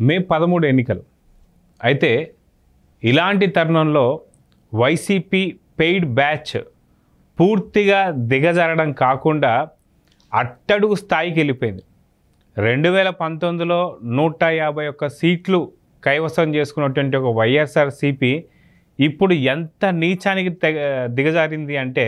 మే 13 ఎన్నికలు అయితే ఇలాంటి తరుణంలో వైసీపీ పెయిడ్ బ్యాచ్ పూర్తిగా దిగజారడం కాకుండా అట్టడుగు స్థాయికి వెళ్ళిపోయింది. 2019లో 151 సీట్లు కైవసం చేసుకున్నటువంటి ఒక వైఎస్ఆర్సీపీ ఇప్పుడు ఎంత నీచానికి దిగజారింది అంటే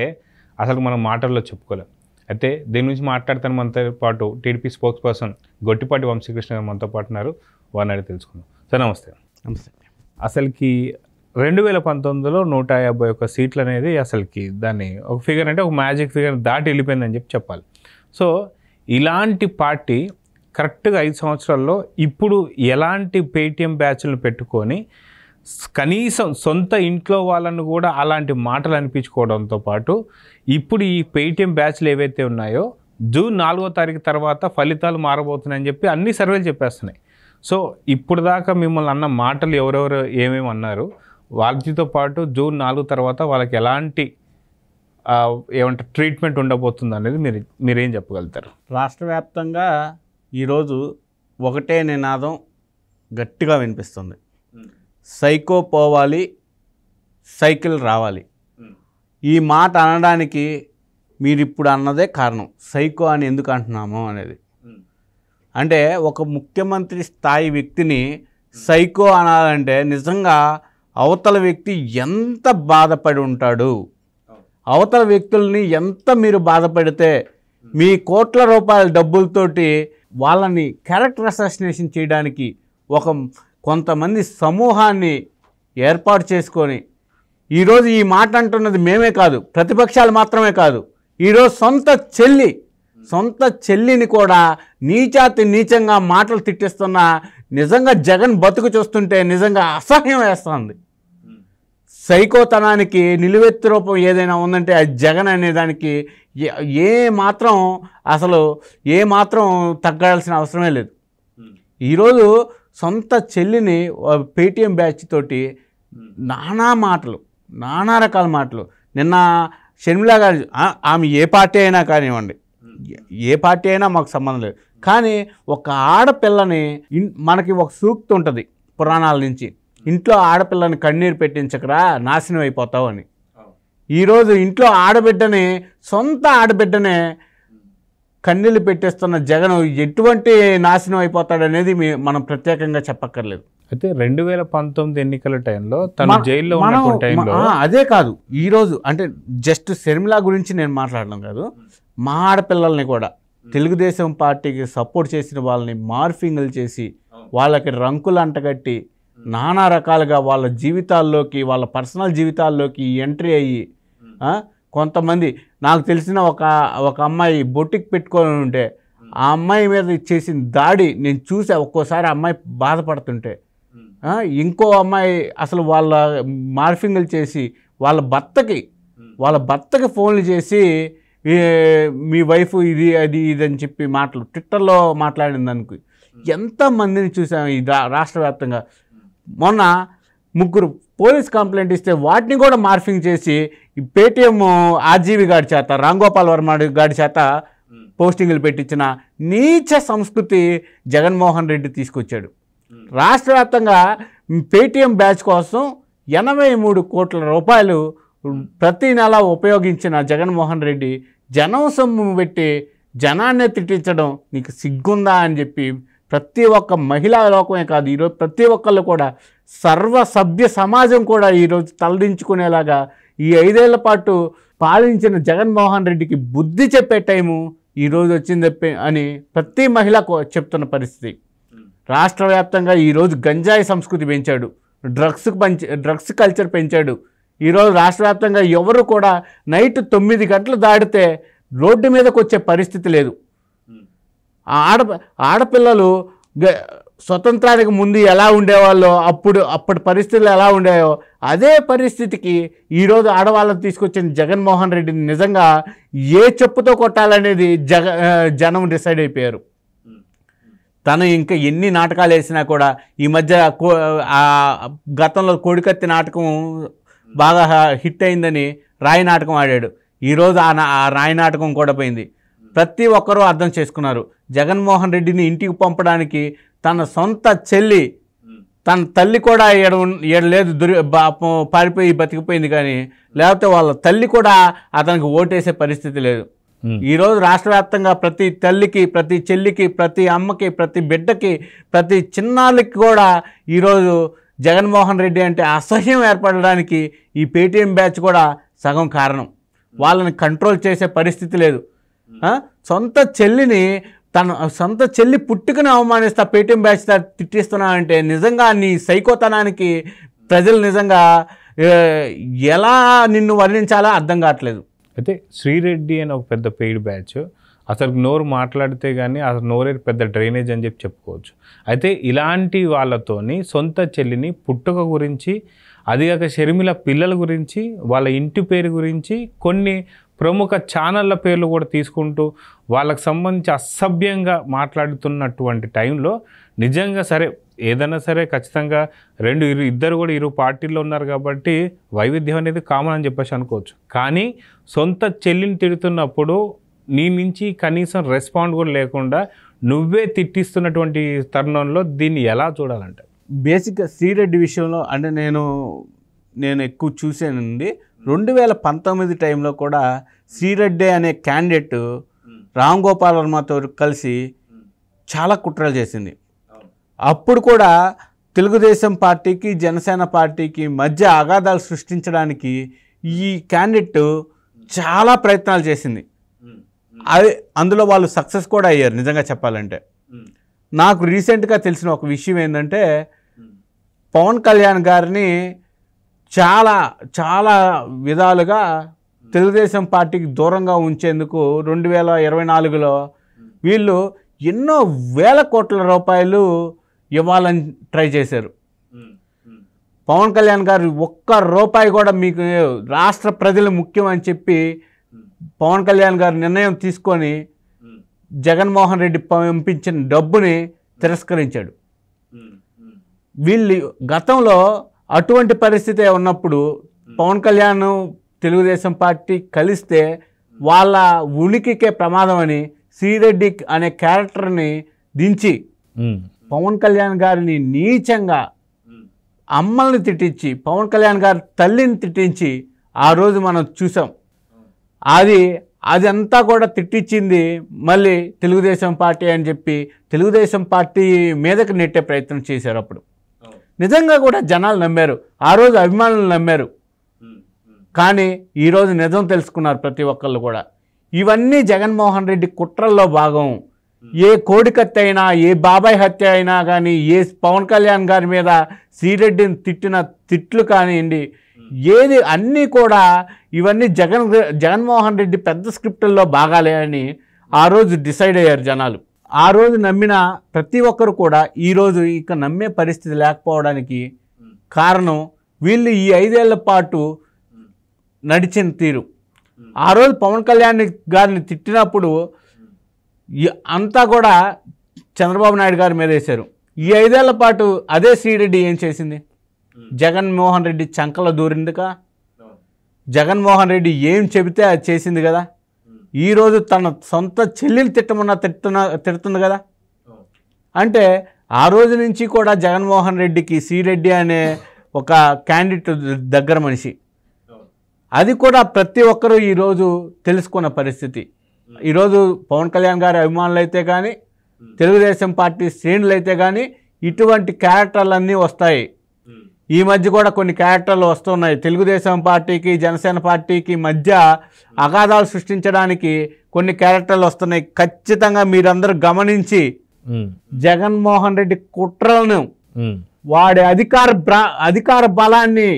అసలు మనం మాటల్లో చెప్పుకోలేం. అయితే దీని నుంచి మాట్లాడుతాను మనతో పాటు టీడీపీ స్పోక్స్ పర్సన్ గొట్టిపాటి వంశీకృష్ణ గారు మనతో పాటు ఉన్నారు. వారిని అడిగి తెలుసుకుందాం. సార్ నమస్తే. నమస్తే. అసలుకి 2019లో 151 సీట్లు అనేది అసలుకి దాన్ని ఒక ఫిగర్ అంటే ఒక మ్యాజిక్ ఫిగర్ దాటి వెళ్ళిపోయిందని చెప్పాలి. సో ఇలాంటి పార్టీ కరెక్ట్గా 5 సంవత్సరాల్లో ఇప్పుడు ఎలాంటి పేటీఎం బ్యాచ్లను పెట్టుకొని కనీసం సొంత ఇంట్లో వాళ్ళను కూడా అలాంటి మాటలు అనిపించుకోవడంతో పాటు ఇప్పుడు ఈ పేటీఎం బ్యాచ్లు ఏవైతే ఉన్నాయో జూన్ 4వ తారీఖు తర్వాత ఫలితాలు మారబోతున్నాయని చెప్పి అన్ని సర్వేలు చెప్పేస్తున్నాయి. సో ఇప్పుడు దాకా మిమ్మల్ని అన్న మాటలు ఎవరెవరు ఏమేమి అన్నారు, వాటితో పాటు జూన్ 4 తర్వాత వాళ్ళకి ఎలాంటి ఏమంటారు ట్రీట్మెంట్ ఉండబోతుంది అనేది మీరేం చెప్పగలుగుతారు? రాష్ట్ర వ్యాప్తంగా ఈరోజు ఒకటే నినాదం గట్టిగా వినిపిస్తుంది. సైకో పోవాలి, సైకిల్ రావాలి. ఈ మాట అనడానికి మీరు ఇప్పుడు అన్నదే కారణం. సైకో అని ఎందుకు అంటున్నాము అనేది. అంటే ఒక ముఖ్యమంత్రి స్థాయి వ్యక్తిని సైకో అనాలంటే నిజంగా అవతల వ్యక్తి ఎంత బాధపడి ఉంటాడు, అవతల వ్యక్తుల్ని ఎంత మీరు బాధపడితే మీ కోట్ల రూపాయల డబ్బులతోటి వాళ్ళని క్యారెక్టర్ అసాసినేషన్ చేయడానికి కొంతమంది సమూహాన్ని ఏర్పాటు చేసుకొని ఈరోజు ఈ మాట అంటున్నది మేమే కాదు, ప్రతిపక్షాలు మాత్రమే కాదు, ఈరోజు సొంత చెల్లిని కూడా నీచంగా మాటలు తిట్టిస్తున్న నిజంగా జగన్ బతుకు చూస్తుంటే నిజంగా అసహ్యం వేస్తుంది. సైకోతనానికి నిలువెత్తు రూపం ఏదైనా ఉందంటే అది జగన్ అనేదానికి ఏ మాత్రం తగ్గాల్సిన అవసరమే లేదు. ఈరోజు సొంత చెల్లిని పేటీఎం బ్యాచ్ తోటి నానా రకాల మాటలు. నిన్న షర్మిల గారు ఆమె ఏ పార్టీ అయినా కానివ్వండి, ఏ పార్టీ అయినా మాకు సంబంధం లేదు, కానీ ఒక ఆడపిల్లని మనకి ఒక సూక్తి ఉంటుంది పురాణాల నుంచి, ఇంట్లో ఆడపిల్లని కన్నీరు పెట్టించకరా నాశనం అయిపోతావు అని. ఈరోజు ఇంట్లో సొంత ఆడబిడ్డనే కన్నీళ్ళు పెట్టేస్తున్న జగన్ ఎటువంటి నాశనం అయిపోతాడనేది మనం ప్రత్యేకంగా చెప్పక్కర్లేదు. అయితే 2019 ఎన్నికల టైంలో తను జైల్లో ఉన్న టైంలో అదే కాదు, ఈరోజు అంటే జస్ట్ షర్మిల గురించి నేను మాట్లాడడం కాదు, మా ఆడపిల్లల్ని కూడా తెలుగుదేశం పార్టీకి సపోర్ట్ చేసిన వాళ్ళని మార్ఫింగ్లు చేసి వాళ్ళకి రంకులు అంటగట్టి నానా రకాలుగా వాళ్ళ జీవితాల్లోకి, వాళ్ళ పర్సనల్ జీవితాల్లోకి ఎంట్రీ అయ్యి కొంతమంది నాకు తెలిసిన ఒక అమ్మాయి బొటిక్ పెట్టుకొని ఉంటే ఆ అమ్మాయి మీద చేసిన దాడి నేను చూసా. ఒక్కోసారి అమ్మాయి బాధపడుతుంటే ఇంకో అమ్మాయి అసలు వాళ్ళ మార్ఫింగ్లు చేసి వాళ్ళ భర్తకి ఫోన్లు చేసి మీ వైఫ్ ఇది అని చెప్పి మాటలు ట్విట్టర్లో మాట్లాడింది అనుకో. ఎంతమందిని చూసాం ఈ రాష్ట్ర వ్యాప్తంగా. మొన్న 3 పోలీస్ కంప్లైంట్ ఇస్తే వాటిని కూడా మార్ఫింగ్ చేసి పేటీఎం ఆర్జీవి గారి చేత, రాంగోపాల్ వర్మ గారి చేత పోస్టింగ్లు పెట్టించిన నీచ సంస్కృతి జగన్మోహన్ రెడ్డి తీసుకొచ్చాడు. రాష్ట్ర వ్యాప్తంగా పేటీఎం బ్యాచ్ కోసం 83 కోట్ల రూపాయలు ప్రతి నెల ఉపయోగించిన జగన్మోహన్ రెడ్డి జనం సొమ్ము పెట్టి జనాన్నే తిట్టించడం నీకు సిగ్గుందా అని చెప్పి ప్రతి ఒక్క మహిళా లోకమే కాదు, ఈరోజు ప్రతి ఒక్కళ్ళు కూడా సర్వసభ్య సమాజం కూడా ఈరోజు తలదించుకునేలాగా ఈ 5 ఏళ్ల పాటు పాలించిన జగన్మోహన్ రెడ్డికి బుద్ధి చెప్పే టైము ఈరోజు వచ్చింది అని ప్రతి మహిళ చెప్తున్న పరిస్థితి. రాష్ట్ర వ్యాప్తంగా ఈరోజు గంజాయి సంస్కృతి పెంచాడు, డ్రగ్స్ కల్చర్ పెంచాడు. ఈరోజు రాష్ట్ర వ్యాప్తంగా ఎవరు కూడా నైట్ 9 గంటలు దాటితే రోడ్డు మీదకి వచ్చే పరిస్థితి లేదు. ఆడపిల్లలు స్వతంత్రానికి ముందు ఎలా ఉండేవాళ్ళో అప్పటి పరిస్థితులు ఎలా ఉండేవో అదే పరిస్థితికి ఈరోజు ఆడవాళ్ళని తీసుకొచ్చిన జగన్మోహన్ రెడ్డిని నిజంగా ఏ చెప్పుతో కొట్టాలనేది జనం డిసైడ్ అయిపోయారు. తను ఇంకా ఎన్ని నాటకాలు వేసినా కూడా ఈ మధ్య గతంలో కోడికత్తి నాటకం బాగా హిట్ అయిందని రాయి నాటకం ఆడాడు. ఈరోజు ఆ రాయి నాటకం కూడా పోయింది. ప్రతి ఒక్కరూ అర్థం చేసుకున్నారు. జగన్మోహన్ రెడ్డిని ఇంటికి పంపడానికి తన సొంత చెల్లి, తన తల్లి కూడా ఏడు లేదు పారిపోయి బతికిపోయింది, కానీ లేకపోతే వాళ్ళ తల్లి కూడా అతనికి ఓటేసే పరిస్థితి లేదు. ఈరోజు రాష్ట్ర వ్యాప్తంగా ప్రతి తల్లికి, ప్రతి చెల్లికి, ప్రతి అమ్మకి, ప్రతి బిడ్డకి, ప్రతి చిన్నాళ్ళకి కూడా ఈరోజు జగన్మోహన్ రెడ్డి అంటే అసహ్యం ఏర్పడడానికి ఈ పేటీఎం బ్యాచ్ కూడా సగం కారణం. వాళ్ళని కంట్రోల్ చేసే పరిస్థితి లేదు. సొంత చెల్లిని, తన సొంత చెల్లి పుట్టుకని అవమానిస్తా పేటీఎం బ్యాచ్ తిట్టిస్తున్నా అంటే నిజంగా నీ సైకోతనానికి ప్రజలు నిజంగా ఎలా నిన్ను వర్ణించాలో అర్థం కావట్లేదు. అయితే శ్రీరెడ్డి అని ఒక పెద్ద పెయిడ్ బ్యాచ్, అసలు నోరు మాట్లాడితే కానీ అసలు నోరే పెద్ద డ్రైనేజ్ అని చెప్పి చెప్పుకోవచ్చు. అయితే ఇలాంటి వాళ్ళతోని సొంత చెల్లిని పుట్టుక గురించి, అదిగాక షర్మిల పిల్లల గురించి, వాళ్ళ ఇంటి పేరు గురించి, కొన్ని ప్రముఖ ఛానళ్ళ పేర్లు కూడా తీసుకుంటూ వాళ్ళకు సంబంధించి అసభ్యంగా మాట్లాడుతున్నటువంటి టైంలో నిజంగా సరే ఏదైనా సరే ఖచ్చితంగా ఇద్దరు కూడా ఇరు పార్టీల్లో ఉన్నారు కాబట్టి వైవిధ్యం అనేది కామన్ అని చెప్పేసి అనుకోవచ్చు. కానీ సొంత చెల్లిని తిడుతున్నప్పుడు నీ నుంచి కనీసం రెస్పాండ్ కూడా లేకుండా నువ్వే తిట్టిస్తున్నటువంటి తరుణంలో దీన్ని ఎలా చూడాలంటే? బేసిక్గా శ్రీరెడ్డి విషయంలో అంటే నేను ఎక్కువ చూసానండి. 2019 టైంలో కూడా శ్రీరెడ్డి అనే క్యాండిడేట్ రామ్ గోపాల్ వర్మతో కలిసి చాలా కుట్రలు చేసింది. అప్పుడు కూడా తెలుగుదేశం పార్టీకి జనసేన పార్టీకి మధ్య అగాధాలు సృష్టించడానికి ఈ క్యాండిడేట్ చాలా ప్రయత్నాలు చేసింది. అందులో వాళ్ళు సక్సెస్ కూడా అయ్యారు. నిజంగా చెప్పాలంటే నాకు రీసెంట్గా తెలిసిన ఒక విషయం ఏంటంటే, పవన్ కళ్యాణ్ గారిని చాలా చాలా విధాలుగా తెలుగుదేశం పార్టీకి దూరంగా ఉంచేందుకు 2024లో వీళ్ళు ఎన్నో వేల కోట్ల రూపాయలు ఇవ్వాలని ట్రై చేశారు. పవన్ కళ్యాణ్ గారు ఒక్క రూపాయి కూడా మీకు రాష్ట్ర ప్రజలు ముఖ్యం అని చెప్పి పవన్ కళ్యాణ్ గారు నిర్ణయం తీసుకొని జగన్మోహన్ రెడ్డి పంపించిన డబ్బుని తిరస్కరించాడు. వీళ్ళు గతంలో అటువంటి పరిస్థితి ఉన్నప్పుడు పవన్ కళ్యాణ్ తెలుగుదేశం పార్టీ కలిస్తే వాళ్ళ ఉనికికే ప్రమాదం అని శ్రీరెడ్డి అనే క్యారెక్టర్ని దించి పవన్ కళ్యాణ్ గారిని నీచంగా అమ్మల్ని తిట్టించి పవన్ కళ్యాణ్ గారి తల్లిని తిట్టించి ఆ రోజు మనం చూసాం. అది అంతా కూడా తిట్టించింది మళ్ళీ తెలుగుదేశం పార్టీ అని చెప్పి తెలుగుదేశం పార్టీ మీదకి నెట్టే ప్రయత్నం చేశారు. అప్పుడు నిజంగా కూడా జనాలు నమ్మారు, ఆ రోజు అభిమానులు నమ్మారు. కానీ ఈరోజు నిజం తెలుసుకున్నారు ప్రతి ఒక్కళ్ళు కూడా. ఇవన్నీ జగన్మోహన్ రెడ్డి కుట్రల్లో భాగం. ఏ కోడికత్తి అయినా, ఏ బాబాయ్ హత్య అయినా కానీ, ఏ పవన్ కళ్యాణ్ గారి మీద శ్రీరెడ్డిని తిట్టిన తిట్లు కానివ్వండి, ఏది అన్నీ కూడా ఇవన్నీ జగన్మోహన్ రెడ్డి పెద్ద స్క్రిప్టుల్లో భాగాలే అని ఆ రోజు డిసైడ్ అయ్యారు జనాలు. ఆ రోజు నమ్మిన ప్రతి ఒక్కరు కూడా ఈరోజు ఇక నమ్మే పరిస్థితి లేకపోవడానికి కారణం వీళ్ళు ఈ 5 ఏళ్ల పాటు నడిచిన తీరు. ఆ రోజు పవన్ కళ్యాణ్ గారిని తిట్టినప్పుడు అంతా కూడా చంద్రబాబు నాయుడు గారి మీద వేశారు. ఈ 5 ఏళ్ల పాటు అదే శ్రీరెడ్డి ఏం చేసింది? జగన్మోహన్ రెడ్డి చంకలో దూరిందిగా. జగన్మోహన్ రెడ్డి ఏం చెబితే అది చేసింది కదా. ఈరోజు తన సొంత చెల్లిని తిడుతుంది కదా. అంటే ఆ రోజు నుంచి కూడా జగన్మోహన్ రెడ్డికి శ్రీరెడ్డి అనే ఒక క్యాండిడేట్ దగ్గర మనిషి. అది కూడా ప్రతి ఒక్కరూ ఈరోజు తెలుసుకున్న పరిస్థితి. ఈరోజు పవన్ కళ్యాణ్ గారి అభిమానులు అయితే కానీ, తెలుగుదేశం పార్టీ శ్రేణులు అయితే కానీ ఇటువంటి క్యారెక్టర్లన్నీ వస్తాయి. ఈ మధ్య కూడా కొన్ని క్యారెక్టర్లు వస్తున్నాయి. తెలుగుదేశం పార్టీకి జనసేన పార్టీకి మధ్య అగాధాలు సృష్టించడానికి కొన్ని క్యారెక్టర్లు వస్తున్నాయి. ఖచ్చితంగా మీరందరూ గమనించి జగన్మోహన్ రెడ్డి కుట్రలను, వాడి అధికార బలాన్ని,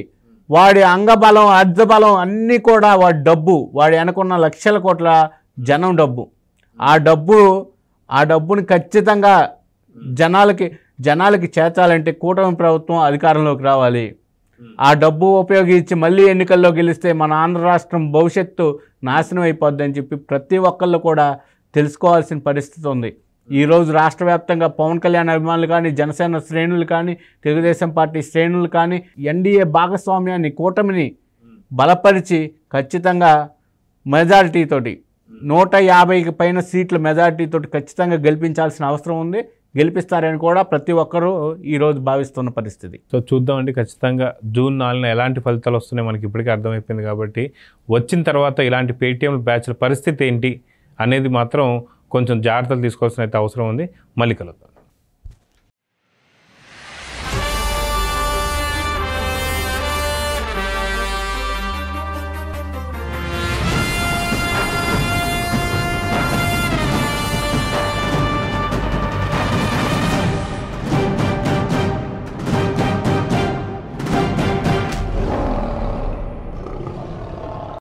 వాడి అంగబలం, అర్ధబలం అన్నీ కూడా వాడి డబ్బు, వాడి అనుకున్న లక్షల కోట్ల జనం డబ్బు, ఆ డబ్బుని ఖచ్చితంగా జనాలకి చేర్చాలంటే కూటమి ప్రభుత్వం అధికారంలోకి రావాలి. ఆ డబ్బు ఉపయోగించి మళ్ళీ ఎన్నికల్లో గెలిస్తే మన ఆంధ్ర రాష్ట్రం భవిష్యత్తు నాశనం అయిపోద్దని చెప్పి ప్రతి ఒక్కళ్ళు కూడా తెలుసుకోవాల్సిన పరిస్థితి ఉంది. ఈరోజు రాష్ట్ర వ్యాప్తంగా పవన్ కళ్యాణ్ అభిమానులు కానీ, జనసేన శ్రేణులు కానీ, తెలుగుదేశం పార్టీ శ్రేణులు కానీ ఎన్డీఏ భాగస్వామ్యాన్ని, కూటమిని బలపరిచి ఖచ్చితంగా మెజారిటీతోటి 150కి పైన సీట్ల మెజారిటీతోటి ఖచ్చితంగా గెలిపించాల్సిన అవసరం ఉంది. గెలిపిస్తారని కూడా ప్రతి ఒక్కరూ ఈరోజు భావిస్తున్న పరిస్థితి. సో చూద్దామండి, ఖచ్చితంగా జూన్ 4న ఎలాంటి ఫలితాలు వస్తున్నాయి మనకి ఇప్పటికే అర్థమైపోయింది. కాబట్టి వచ్చిన తర్వాత ఇలాంటి పేటీఎం బ్యాచ్ల పరిస్థితి ఏంటి అనేది మాత్రం కొంచెం జాగ్రత్తలు తీసుకోవాల్సిన అయితే అవసరం ఉంది. మళ్ళీ కలుద్దాం.